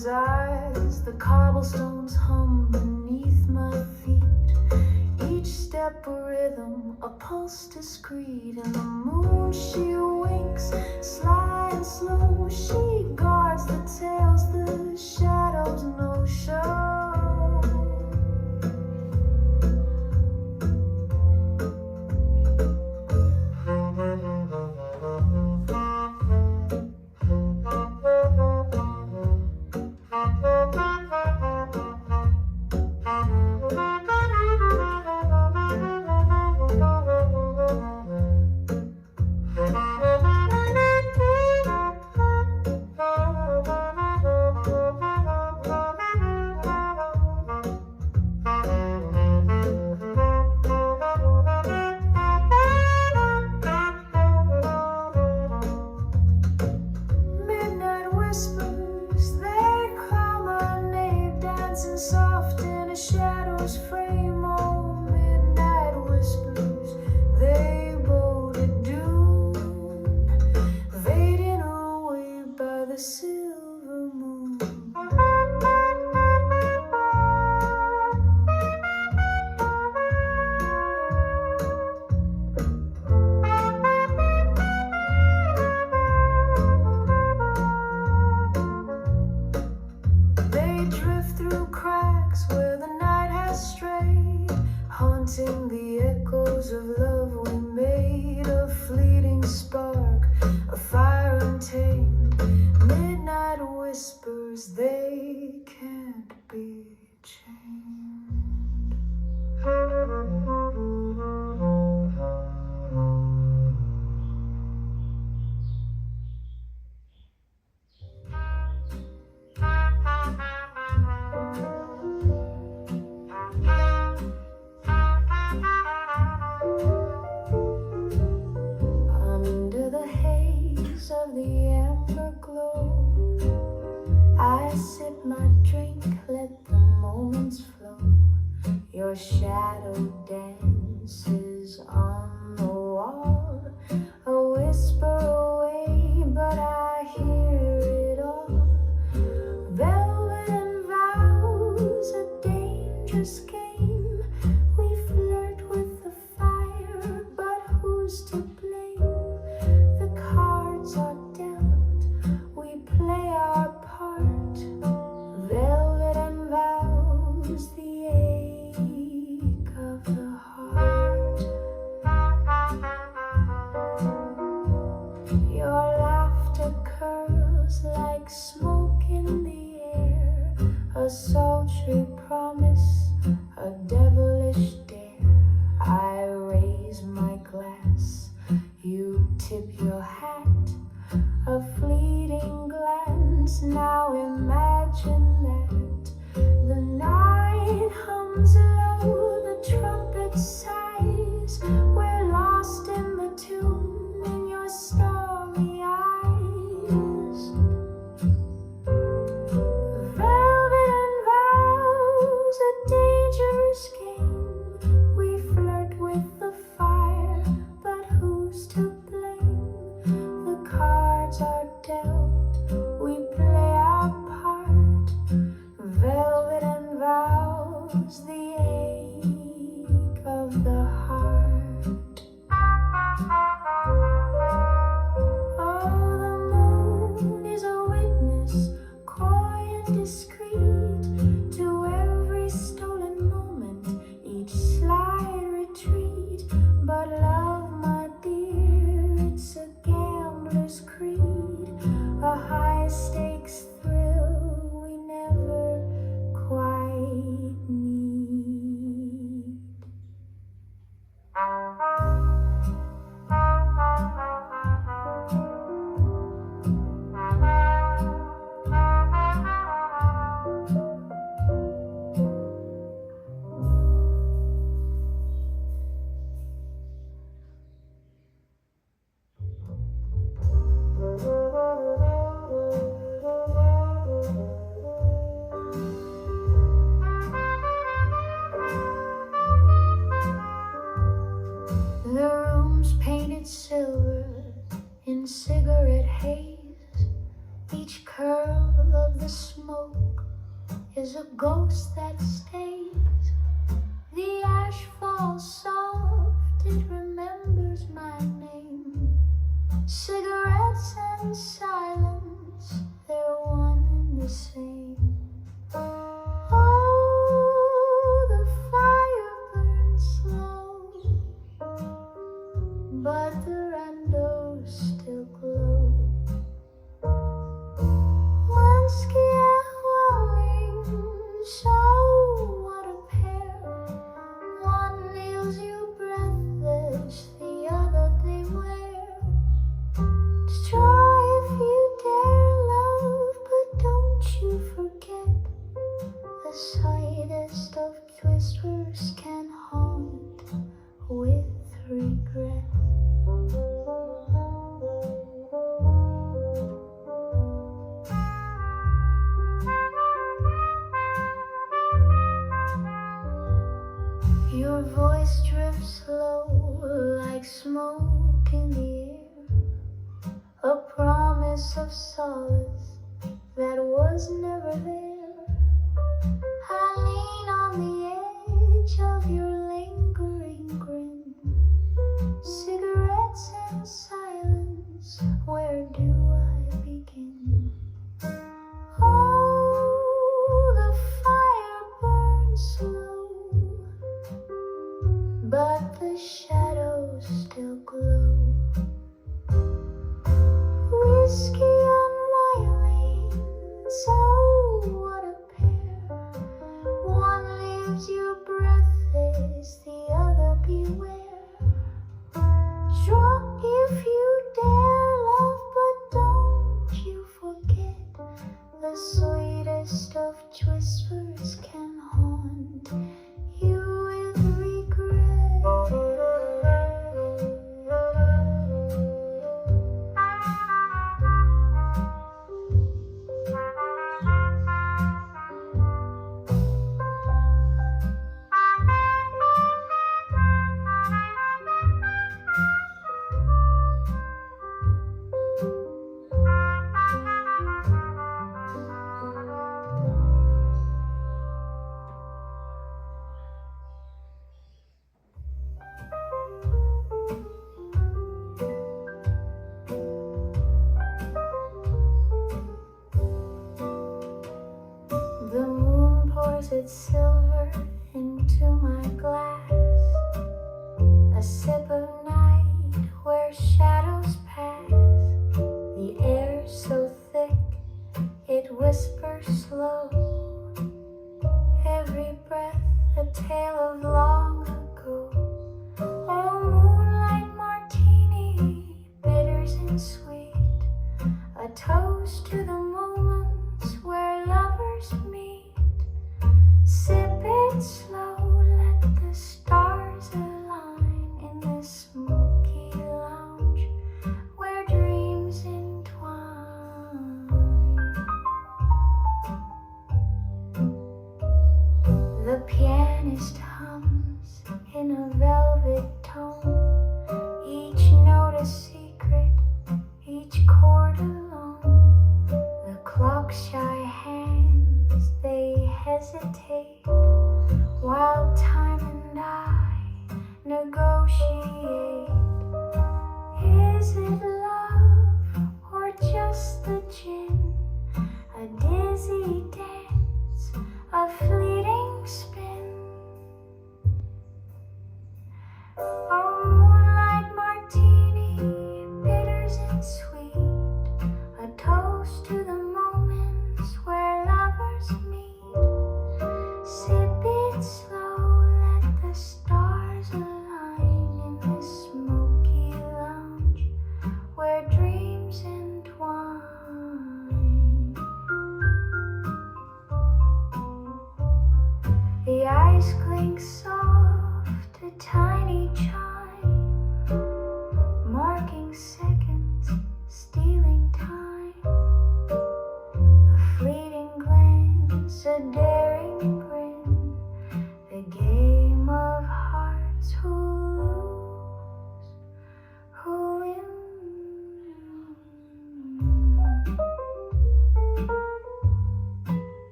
his eyes, the cobblestones hum beneath my feet. Each step a rhythm, a pulse discreet. In the moon she winks, sly and slow. She guards the tales, the shadows no show. Soft in a shadow's frame, oh, midnight whispers, they boded doom, fading away by the silver moon. They drift through cracks where the night has strayed, haunting the echoes of love we made. A fleeting spark, a fire untamed. Midnight whispers, they can't be chained. Of the amber glow, I sip my drink, let the moments flow. Your shadow dances on the wall, a whisper away, but I hear it all. Velvet and vows, a dangerous game. We flirt with the fire, but who's to blame? Are dealt, we play our part. Velvet and vows, the ache of the heart. Your laughter curls like smoke in the air, a sultry promise, a devilish dare. I raise my glass, you tip your hat. A fleeting glance, now imagine that. The night hums low, the trumpet sighs. We're lost in the tune, in your stormy eyes. Velvet and vows, a dangerous game. We flirt with the fire, but who's to blame? The cards are dealt, we play our part. Velvet and vows, the ache of the heart. Oh, the moon is a witness, coy and discreet, to every stolen moment, each sly retreat. But love, my dear, it's a gambler's creed, a high-stakes thrill we never quite need. is a ghost that stays. The ash falls soft, it remembers my name. Cigarettes and silence, they're one and the same. Oh, the fire burns slow, but the randos still glow. Whiskey and warming, so what a pair. One leaves you breathless, the other they wear. Try if you dare, love, but don't you forget the slightest of whispers can haunt with regret. Your voice drifts low like smoke in the air, a promise of solace that was never there. I lean on the edge of your lingering grin. Cigarettes and silence, where do I begin? Oh, the fire burns slow, but the shadows still glow. Whiskey unwinding, so what a pair. One leaves you breathless, the other beware. Drop if you dare, love, but don't you forget the sweetest of whispers can haunt you with regret. The moon pours its silver into my glass, a sip of night where shadows pass. The air so thick, it whispers slow, every breath a tale of long ago. Oh, moonlight martini, bitters and sweet, a toast to the moments where lovers meet. Sip it slow, let the stars align in this smoky lounge where dreams entwine. The pianist hums in a velvet tone, each note a secret, each chord alone. The clock's shy hands, they hesitate, while time and I negotiate. Is it love or just the gin? A dizzy dance, a fleeting spin. Oh, moonlight martini, bitters and sweet, a toast to the moments where lovers meet. Sip it slow, let the stars align in this smoky lounge where dreams entwine. The ice clinks soft, a tiny chime, marking seconds, stealing time. A fleeting glance, a daring grin, the game of hearts who lose, who win.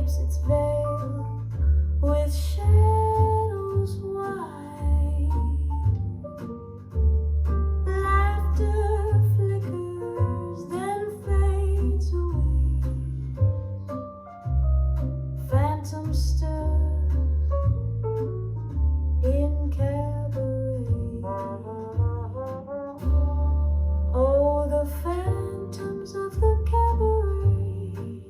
drapes its veil with shadows white. Laughter flickers, then fades away. Phantoms stir in cabaret. Oh, the phantoms of the cabaret,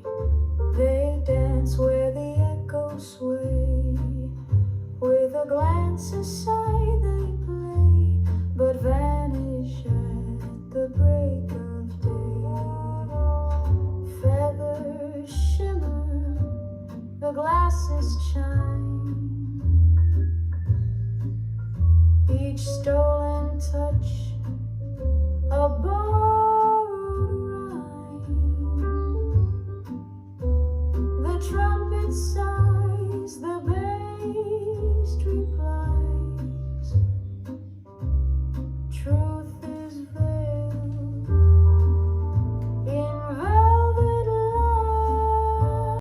they dance where the echoes sway. With a glance aside they play, but vanish at the break of day. Feathers shimmer, the glasses chime, each stolen touch a borrowed rhyme. The trumpet sound